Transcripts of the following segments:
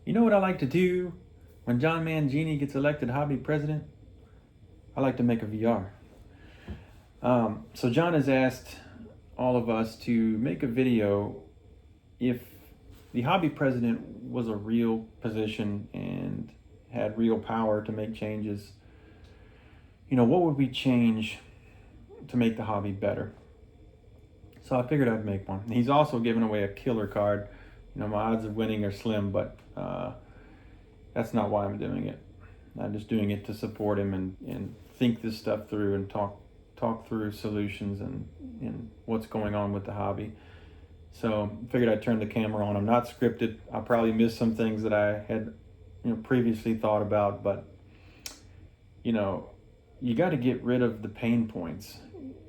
You know what I like to do when John Mangini gets elected hobby president? I like to make a VR. So John has asked all of us to make a video if the hobby president was a real position and had real power to make changes. What would we change to make the hobby better? So I figured I'd make one. He's also given away a killer card. My odds of winning are slim, but that's not why I'm doing it. I'm just doing it to support him and think this stuff through and talk through solutions and what's going on with the hobby. So figured I'd turn the camera on. I'm not scripted. I'll probably miss some things that I had previously thought about, but you got to get rid of the pain points.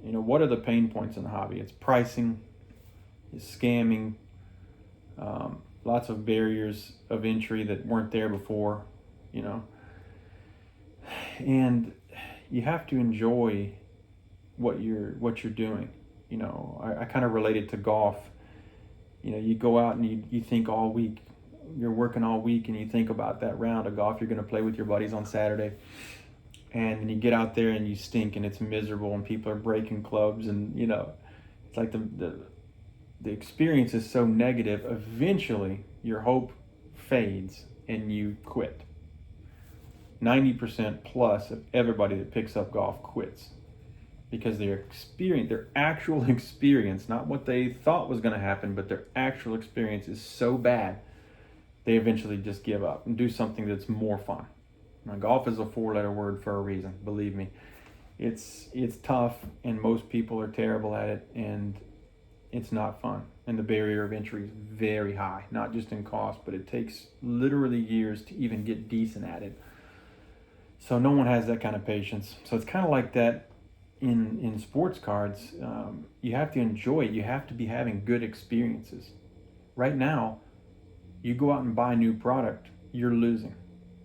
What are the pain points in the hobby? It's pricing, it's scamming, lots of barriers of entry that weren't there before, and you have to enjoy what you're doing. I kind of relate it to golf. You go out and you think all week, you're working all week, and you think about that round of golf you're going to play with your buddies on Saturday, and then you get out there and you stink and it's miserable and people are breaking clubs, and it's like the experience is so negative. Eventually your hope fades and you quit. 90% plus of everybody that picks up golf quits because their actual experience, not what they thought was going to happen, but their actual experience is so bad, they eventually just give up and do something that's more fun. Now, golf is a 4-letter word for a reason, believe me. It's tough, and most people are terrible at it, and it's not fun. And the barrier of entry is very high, not just in cost, but it takes literally years to even get decent at it. So no one has that kind of patience. So it's kind of like that in sports cards. You have to enjoy it. You have to be having good experiences. Right now, you go out and buy a new product, you're losing.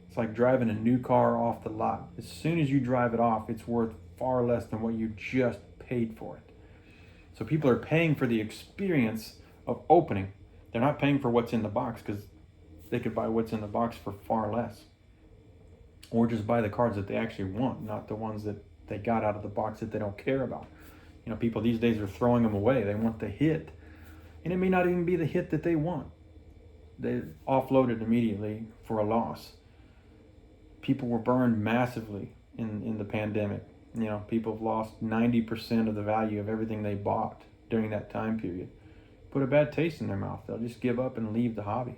It's like driving a new car off the lot. As soon as you drive it off, it's worth far less than what you just paid for it. So people are paying for the experience of opening. They're not paying for what's in the box, because they could buy what's in the box for far less. Or just buy the cards that they actually want, not the ones that they got out of the box that they don't care about. People these days are throwing them away. They want the hit, and it may not even be the hit that they want. They offload it immediately for a loss. People were burned massively in the pandemic. People have lost 90% of the value of everything they bought during that time period. Put a bad taste in their mouth. They'll just give up and leave the hobby.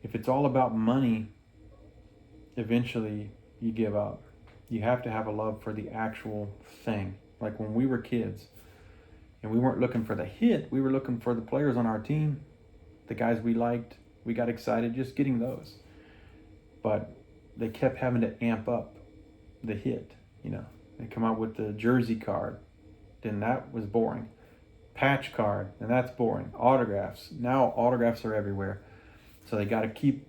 If it's all about money, eventually you give up. You have to have a love for the actual thing. Like when we were kids and we weren't looking for the hit, we were looking for the players on our team, the guys we liked. We got excited just getting those. But they kept having to amp up the hit. They come out with the jersey card, then that was boring. Patch card, and that's boring. Autographs, now autographs are everywhere. So they got to keep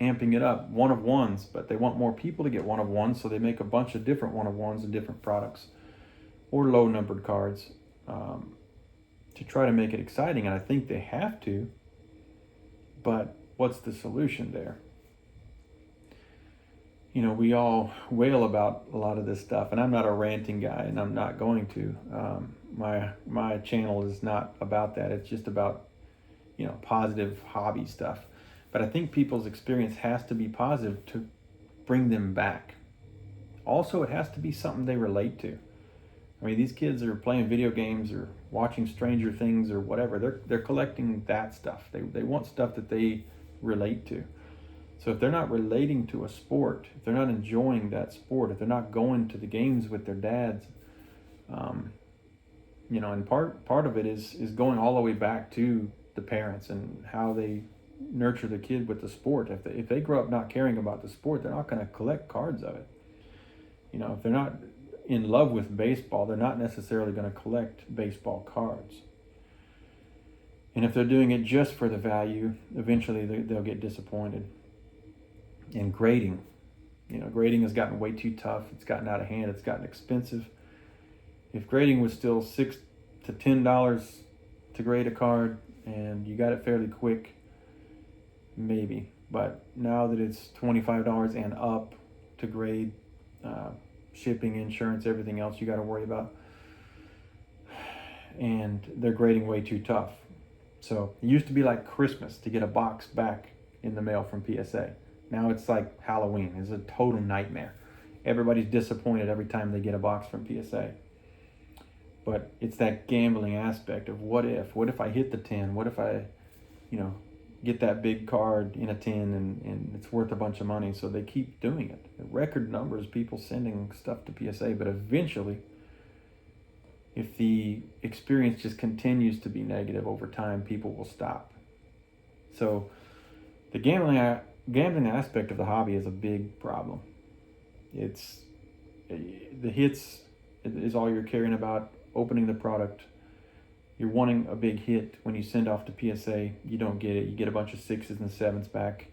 amping it up. One of ones, but they want more people to get one of ones, so they make a bunch of different one of ones and different products, or low numbered cards, to try to make it exciting. And I think they have to, but what's the solution there? We all wail about a lot of this stuff, and I'm not a ranting guy, and I'm not going to. My channel is not about that. It's just about positive hobby stuff. But I think people's experience has to be positive to bring them back. Also, it has to be something they relate to. I mean, these kids are playing video games or watching Stranger Things or whatever. They're collecting that stuff. They want stuff that they relate to. So if they're not relating to a sport, if they're not enjoying that sport, if they're not going to the games with their dads, and part of it is going all the way back to the parents and how they nurture the kid with the sport. If they grow up not caring about the sport, they're not going to collect cards of it. If they're not in love with baseball, they're not necessarily going to collect baseball cards. And if they're doing it just for the value, eventually they'll get disappointed. And grading, grading has gotten way too tough. It's gotten out of hand. It's gotten expensive. If grading was still $6 to $10 to grade a card, and you got it fairly quick, maybe. But now that it's $25 and up to grade, uh, shipping, insurance, everything else you got to worry about, and they're grading way too tough. So it used to be like Christmas to get a box back in the mail from PSA. Now it's like Halloween. It's a total nightmare. Everybody's disappointed every time they get a box from PSA. But it's that gambling aspect of what if I hit the 10? What if I, you know, get that big card in a 10 and it's worth a bunch of money? So they keep doing it. Record numbers, people sending stuff to PSA, but eventually, if the experience just continues to be negative over time, people will stop. So the gambling aspect of the hobby is a big problem. It's the hits is all you're caring about. Opening the product, you're wanting a big hit. When you send off to PSA, you don't get it. You get a bunch of 6s and 7s back.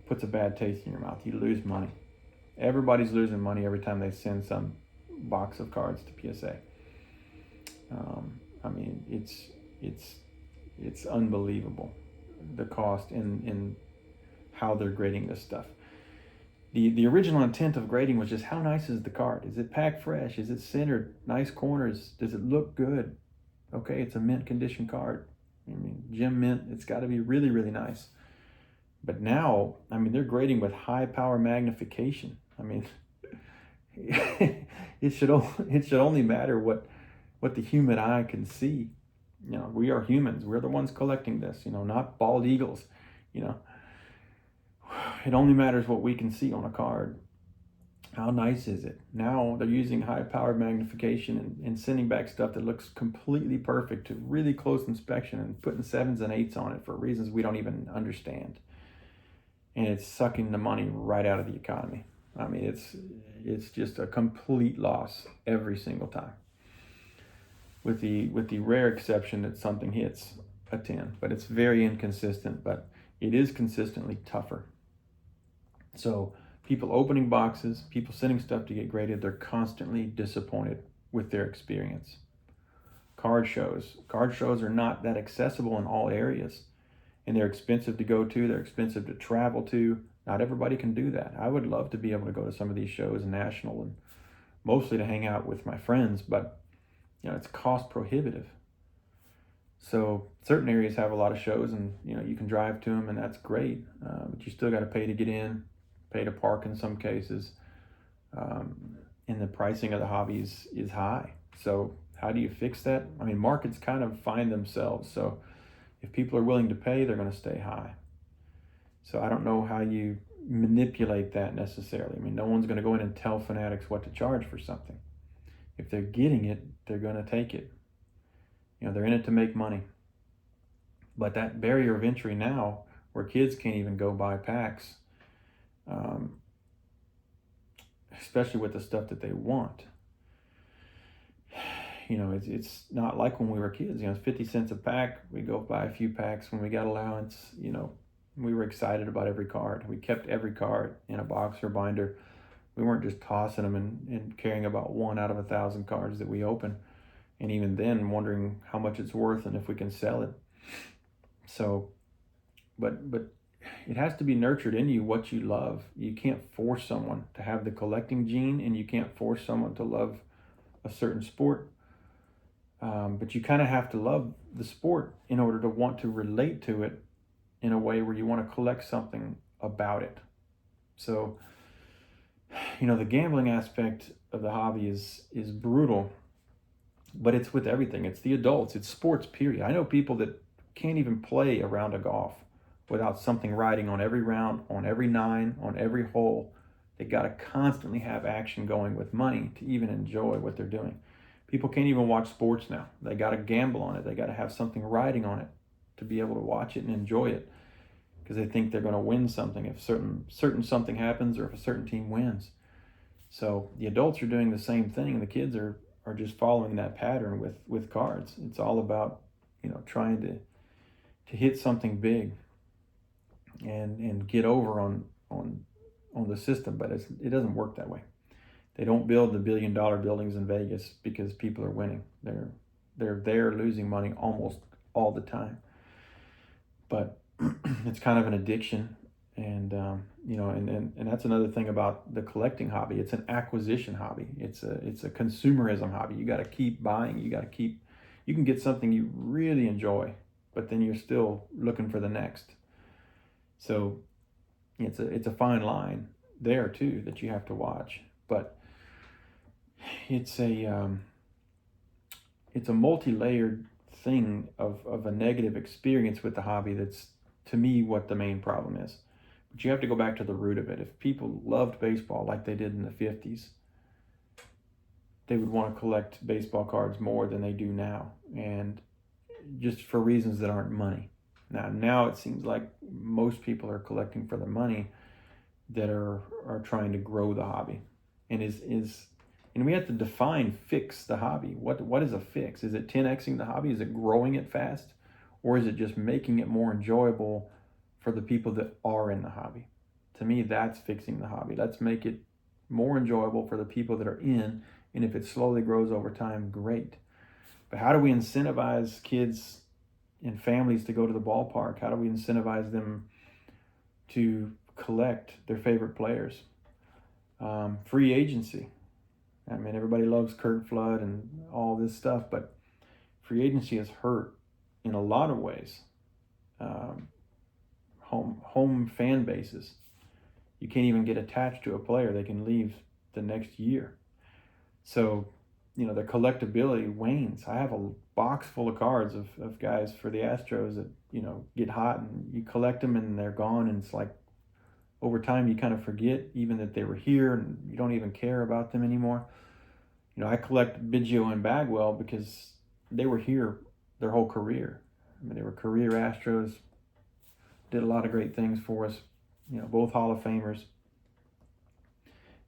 Puts a bad taste in your mouth. You lose money. Everybody's losing money every time they send some box of cards to PSA. I mean, it's unbelievable, the cost and how they're grading this stuff. The original intent of grading was just, how nice is the card? Is it packed fresh? Is it centered? Nice corners? Does it look good? Okay, it's a mint condition card. I mean, gem mint, it's got to be really, really nice. But now, I mean, they're grading with high power magnification. I mean, it should only matter what the human eye can see. You know, we are humans. We're the ones collecting this, you know, not bald eagles, you know. It only matters what we can see on a card. How nice is it? Now they're using high powered magnification and sending back stuff that looks completely perfect to really close inspection and putting 7s and 8s on it for reasons we don't even understand. And it's sucking the money right out of the economy. I mean, it's just a complete loss every single time. With the rare exception that something hits a 10, but it's very inconsistent, but it is consistently tougher. So people opening boxes, people sending stuff to get graded, they're constantly disappointed with their experience. Card shows are not that accessible in all areas, and they're expensive to go to, they're expensive to travel to. Not everybody can do that. I would love to be able to go to some of these shows national and mostly to hang out with my friends, but you know, it's cost prohibitive. So certain areas have a lot of shows, and you know, you can drive to them, and that's great. But you still got to pay to get in, pay to park in some cases, and the pricing of the hobby is high. So how do you fix that? I mean, markets kind of find themselves. So if people are willing to pay, they're going to stay high. So I don't know how you manipulate that necessarily. I mean, no one's going to go in and tell fanatics what to charge for something. If they're getting it, they're going to take it. You know, they're in it to make money. But that barrier of entry now, where kids can't even go buy packs, especially with the stuff that they want. You know, it's not like when we were kids. You know, it's 50 cents a pack. We go buy a few packs when we got allowance. You know, we were excited about every card. We kept every card in a box or binder. We weren't just tossing them and caring about 1 out of 1,000 cards that we open. And even then, wondering how much it's worth and if we can sell it. So, but it has to be nurtured in you, what you love. You can't force someone to have the collecting gene, and you can't force someone to love a certain sport. But you kind of have to love the sport in order to want to relate to it in a way where you want to collect something about it. So, you know, the gambling aspect of the hobby is brutal, but it's with everything. It's the adults, it's sports, period. I know people that can't even play a round of golf without something riding on every round, on every 9, on every hole. They got to constantly have action going with money to even enjoy what they're doing. People can't even watch sports now. They got to gamble on it. They got to have something riding on it to be able to watch it and enjoy it, because they think they're going to win something if certain something happens, or if a certain team wins. So the adults are doing the same thing, and the kids are just following that pattern with cards. It's all about, you know, trying to hit something big and get over on the system, but it doesn't work that way. They don't build the billion-dollar buildings in Vegas because people are winning. They're losing money almost all the time. But it's kind of an addiction. And and that's another thing about the collecting hobby. It's an acquisition hobby. It's a consumerism hobby. You got to keep buying. You can get something you really enjoy, but then you're still looking for the next. So it's a fine line there too that you have to watch. But it's a multi-layered thing of a negative experience with the hobby. That's, to me, what the main problem is. But you have to go back to the root of it. If people loved baseball like they did in the 50s, they would want to collect baseball cards more than they do now, and just for reasons that aren't money. Now it seems like most people are collecting for the money that are trying to grow the hobby. And and we have to define fix the hobby. What is a fix? Is it 10xing the hobby? Is it growing it fast? Or is it just making it more enjoyable for the people that are in the hobby? To me, that's fixing the hobby. Let's make it more enjoyable for the people that are in, and if it slowly grows over time, great. But how do we incentivize kids and families to go to the ballpark? How do we incentivize them to collect their favorite players? Free agency. I mean, everybody loves Kurt Flood and all this stuff, but free agency has hurt in a lot of ways. Home fan bases. You can't even get attached to a player. They can leave the next year. So, the collectability wanes. I have a box full of cards of guys for the Astros that, get hot, and you collect them and they're gone. And it's like, over time, you kind of forget even that they were here, and you don't even care about them anymore. I collect Biggio and Bagwell because they were here their whole career. I mean, they were career Astros, did a lot of great things for us, both Hall of Famers.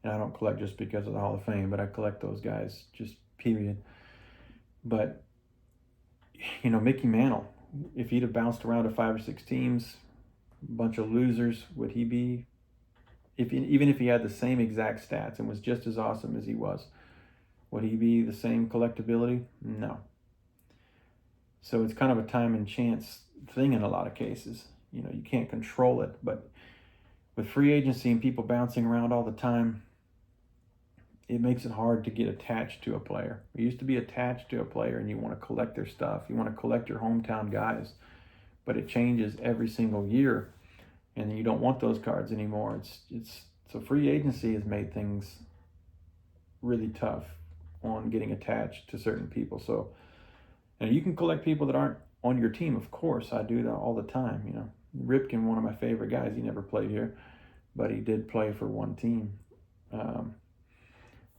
And I don't collect just because of the Hall of Fame, but I collect those guys, just period. But, Mickey Mantle, if he'd have bounced around to 5 or 6 teams, a bunch of losers, would he be, even if he had the same exact stats and was just as awesome as he was, would he be the same collectability? No. So it's kind of a time and chance thing in a lot of cases. You can't control it, but with free agency and people bouncing around all the time, it makes it hard to get attached to a player. You used to be attached to a player and you want to collect their stuff. You want to collect your hometown guys, but it changes every single year, and you don't want those cards anymore. So free agency has made things really tough on getting attached to certain people. So, you can collect people that aren't on your team, of course. I do that all the time. Ripken, one of my favorite guys, he never played here, but he did play for one team.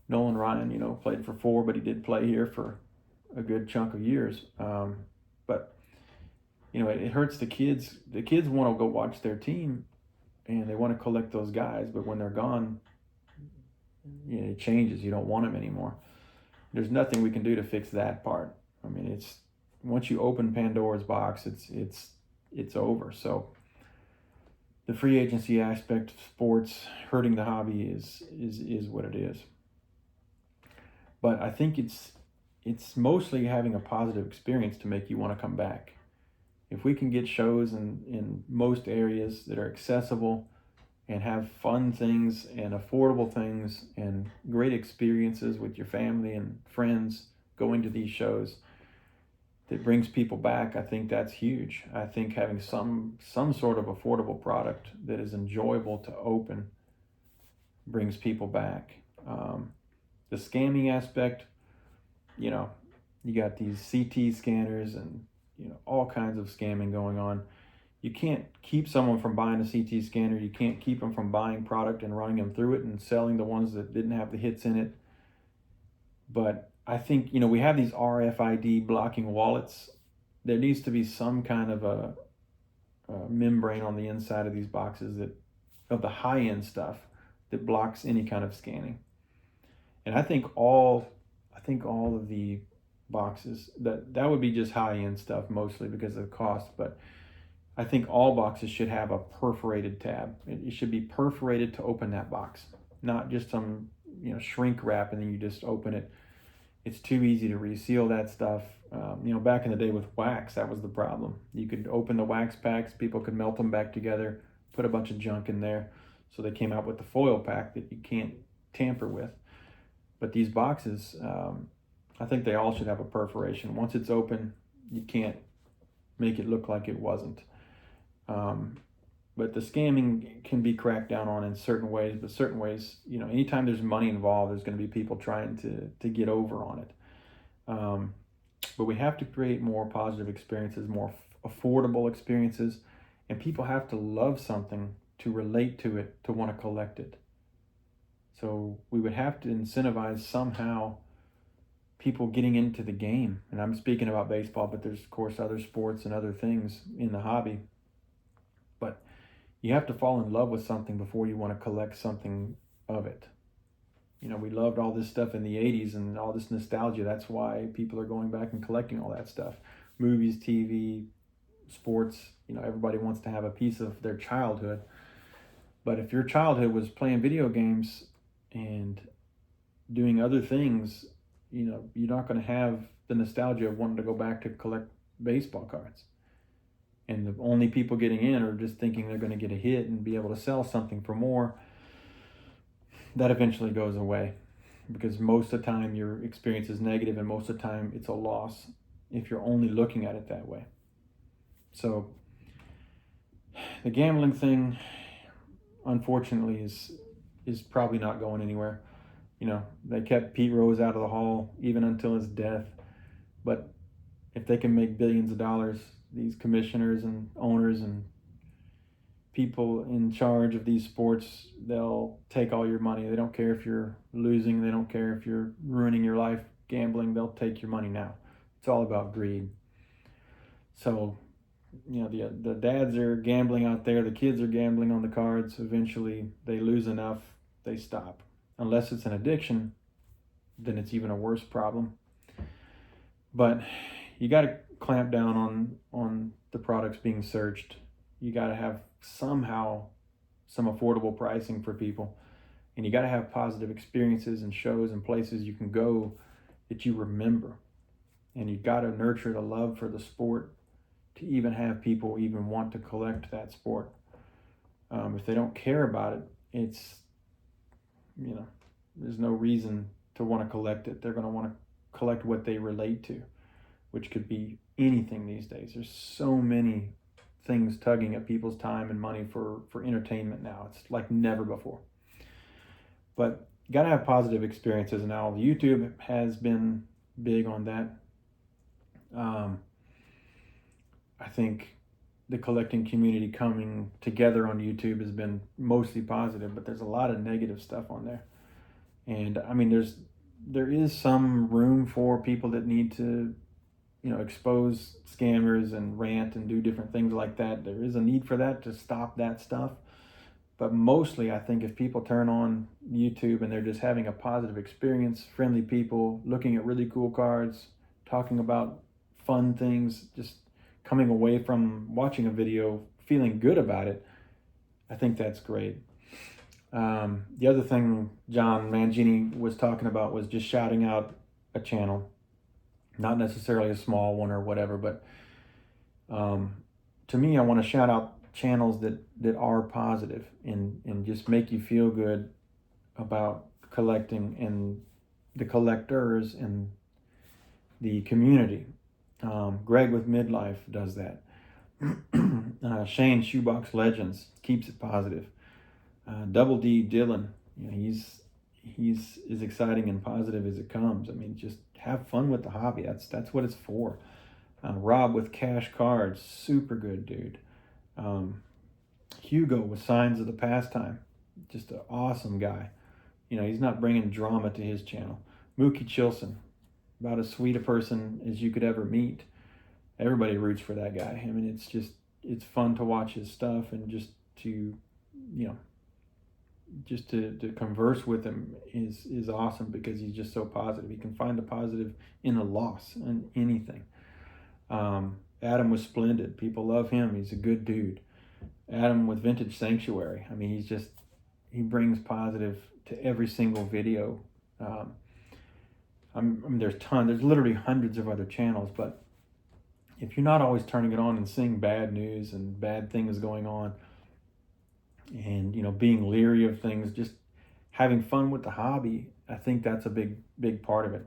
Nolan Ryan, played for 4, but he did play here for a good chunk of years. But it hurts the kids. The kids want to go watch their team, and they want to collect those guys, but when they're gone, it changes. You don't want them anymore. There's nothing we can do to fix that part. I mean, it's once you open Pandora's box, it's over. So the free agency aspect of sports hurting the hobby is what it is. But I think it's mostly having a positive experience to make you want to come back. If we can get shows in most areas that are accessible and have fun things and affordable things and great experiences with your family and friends going to these shows, that brings people back, I think that's huge. I think having some sort of affordable product that is enjoyable to open brings people back. The scamming aspect, you got these CT scanners and all kinds of scamming going on. You can't keep someone from buying a CT scanner. You can't keep them from buying product and running them through it and selling the ones that didn't have the hits in it. But I think, we have these RFID blocking wallets. There needs to be some kind of a membrane on the inside of these boxes of the high-end stuff that blocks any kind of scanning. And I think all of the boxes, that would be just high-end stuff mostly because of the cost, but I think all boxes should have a perforated tab. It should be perforated to open that box, not just some shrink wrap and then you just open it. It's too easy to reseal that stuff. Back in the day with wax, that was the problem. You could open the wax packs, people could melt them back together, put a bunch of junk in there. So they came out with the foil pack that you can't tamper with. But these boxes, I think they all should have a perforation. Once it's open, you can't make it look like it wasn't. But the scamming can be cracked down on in certain ways, but certain ways, anytime there's money involved, there's going to be people trying to get over on it. But we have to create more positive experiences, more affordable experiences, and people have to love something to relate to it, to want to collect it. So we would have to incentivize somehow people getting into the game. And I'm speaking about baseball, but there's, of course, other sports and other things in the hobby. But you have to fall in love with something before you want to collect something of it. We loved all this stuff in the 80s and all this nostalgia. That's why people are going back and collecting all that stuff. Movies, TV, sports, everybody wants to have a piece of their childhood. But if your childhood was playing video games and doing other things, you're not going to have the nostalgia of wanting to go back to collect baseball cards. And the only people getting in are just thinking they're going to get a hit and be able to sell something for more. That eventually goes away, because most of the time your experience is negative, and most of the time it's a loss if you're only looking at it that way. So the gambling thing, unfortunately, is probably not going anywhere. They kept Pete Rose out of the hall even until his death. But if they can make billions of dollars, these commissioners and owners and people in charge of these sports, they'll take all your money. They don't care if you're losing. They don't care if you're ruining your life gambling. They'll take your money now. It's all about greed. So, the dads are gambling out there. The kids are gambling on the cards. Eventually, they lose enough, they stop. Unless it's an addiction, then it's even a worse problem. But you got to clamp down on the products being searched. You got to have somehow some affordable pricing for people, and you got to have positive experiences and shows and places you can go that you remember, and you got to nurture the love for the sport to even have people even want to collect that sport. If they don't care about it, it's there's no reason to want to collect it. They're going to want to collect what they relate to, which could be anything these days. There's so many things tugging at people's time and money for entertainment now. It's like never before. But you got to have positive experiences. Now YouTube has been big on that. I think the collecting community coming together on YouTube has been mostly positive, but there's a lot of negative stuff on there. And I mean, there is some room for people that need to expose scammers and rant and do different things like that. There is a need for that, to stop that stuff. But mostly, I think if people turn on YouTube and they're just having a positive experience, friendly people, looking at really cool cards, talking about fun things, just coming away from watching a video feeling good about it, I think that's great. The other thing John Mangini was talking about was just shouting out a channel. Not necessarily a small one or whatever, but to me, I want to shout out channels that are positive and just make you feel good about collecting, and the collectors and the community. Greg with Midlife does that. Shane Shoebox Legends keeps it positive. Double D Dylan, he's as exciting and positive as it comes. I mean, just have fun with the hobby. That's what it's for. Rob with Cash Cards, super good dude. Hugo with Signs of the Pastime, just an awesome guy. He's not bringing drama to his channel. Mookie Chilson, about as sweet a person as you could ever meet. Everybody roots for that guy. I mean, it's fun to watch his stuff, and just to converse with him is awesome, because he's just so positive. He can find the positive in a loss, in anything. Adam was Splendid. People love him. He's a good dude. Adam with Vintage Sanctuary. I mean, he brings positive to every single video. I mean, there's literally hundreds of other channels, but if you're not always turning it on and seeing bad news and bad things going on, and being leery of things, just having fun with the hobby, I think that's a big part of it.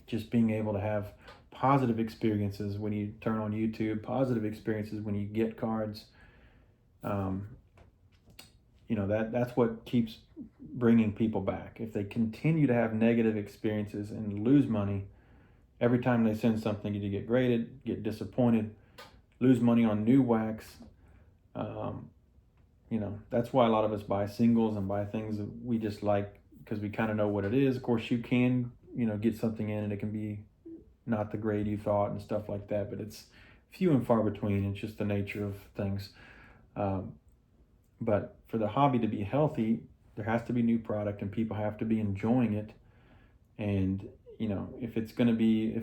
Just being able to have positive experiences when you turn on YouTube, positive experiences when you get cards. That's what keeps bringing people back. If they continue to have negative experiences and lose money every time they send something to get graded, get disappointed, lose money on new wax, that's why a lot of us buy singles and buy things that we just like, because we kind of know what it is. Of course, you can get something in and it can be not the grade you thought and stuff like that, but it's few and far between. It's just the nature of things. But for the hobby to be healthy, there has to be new product and people have to be enjoying it. And if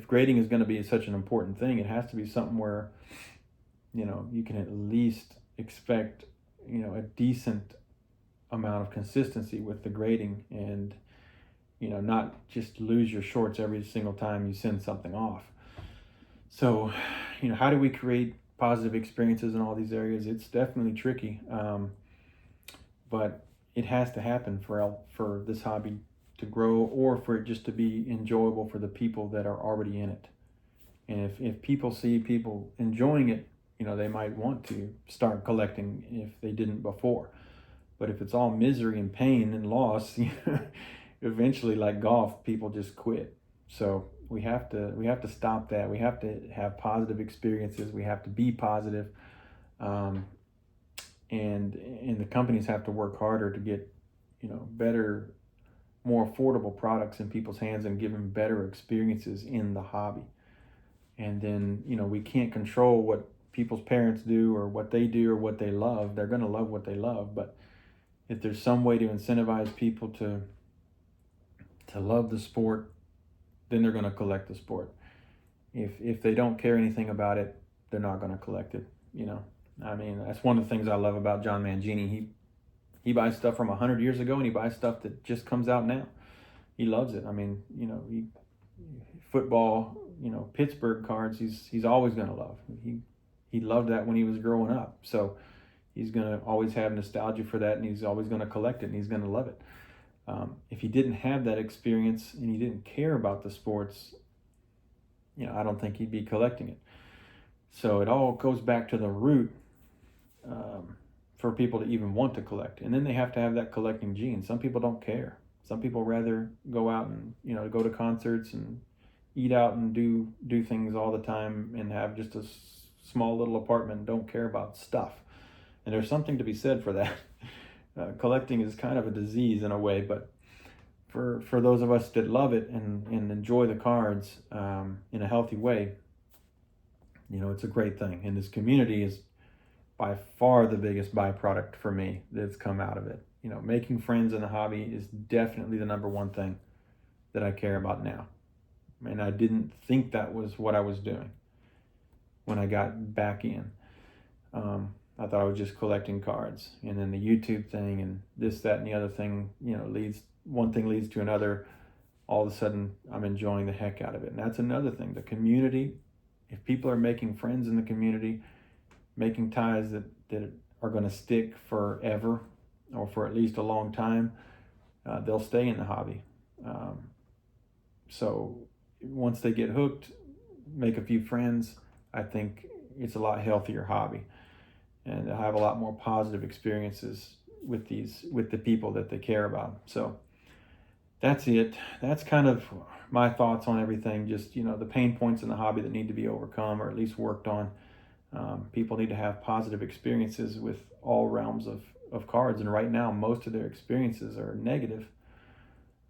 grading is going to be such an important thing, it has to be something where you can at least expect a decent amount of consistency with the grading, and not just lose your shorts every single time you send something off. So how do we create positive experiences in all these areas? It's definitely tricky, but it has to happen for this hobby to grow, or for it just to be enjoyable for the people that are already in it. And if people see people enjoying it, they might want to start collecting if they didn't before. But if it's all misery and pain and loss, eventually, like golf, people just quit. So we have to stop that. We have to have positive experiences. We have to be positive. And the companies have to work harder to get better, more affordable products in people's hands and give them better experiences in the hobby. And then we can't control what people's parents do or what they do or what they love. They're going to love what they love, but if there's some way to incentivize people to love the sport, then they're going to collect the sport. If they don't care anything about it, they're not going to collect it. I mean, that's one of the things I love about John Mangini. He buys stuff from 100 years ago and he buys stuff that just comes out now. He loves it. I mean, football, Pittsburgh cards, he's always going to love. He loved that when he was growing up. So he's going to always have nostalgia for that, and he's always going to collect it, and he's going to love it. If he didn't have that experience and he didn't care about the sports, I don't think he'd be collecting it. So it all goes back to the root for people to even want to collect. And then they have to have that collecting gene. Some people don't care. Some people rather go out and, go to concerts and eat out and do things all the time and have just a small little apartment and don't care about stuff. And there's something to be said for that. Collecting is kind of a disease in a way, but for those of us that love it and enjoy the cards in a healthy way, it's a great thing. And this community is by far the biggest byproduct for me that's come out of it. Making friends in the hobby is definitely the number one thing that I care about now. And I didn't think that was what I was doing when I got back in. I thought I was just collecting cards, and then the YouTube thing and this, that, and the other thing, one thing leads to another. All of a sudden, I'm enjoying the heck out of it. And that's another thing, the community. If people are making friends in the community, making ties that are going to stick forever or for at least a long time, they'll stay in the hobby. So once they get hooked, make a few friends, I think it's a lot healthier hobby. And they'll have a lot more positive experiences with the people that they care about. So that's it. That's kind of my thoughts on everything. Just, the pain points in the hobby that need to be overcome or at least worked on. People need to have positive experiences with all realms of cards. And right now, most of their experiences are negative.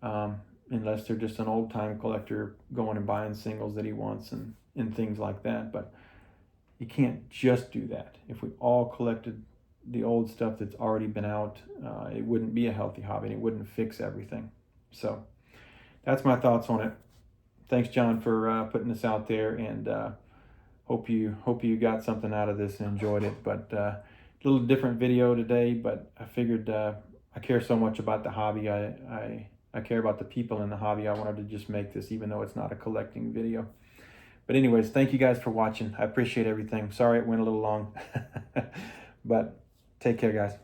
Unless they're just an old time collector going and buying singles that he wants and things like that. But you can't just do that. If we all collected the old stuff that's already been out, it wouldn't be a healthy hobby and it wouldn't fix everything. So that's my thoughts on it. Thanks, John, for putting this out there, and hope you got something out of this and enjoyed it. But a little different video today, but I figured I care so much about the hobby. I I care about the people in the hobby. I wanted to just make this, even though it's not a collecting video. But anyways, thank you guys for watching. I appreciate everything. Sorry it went a little long, but take care, guys.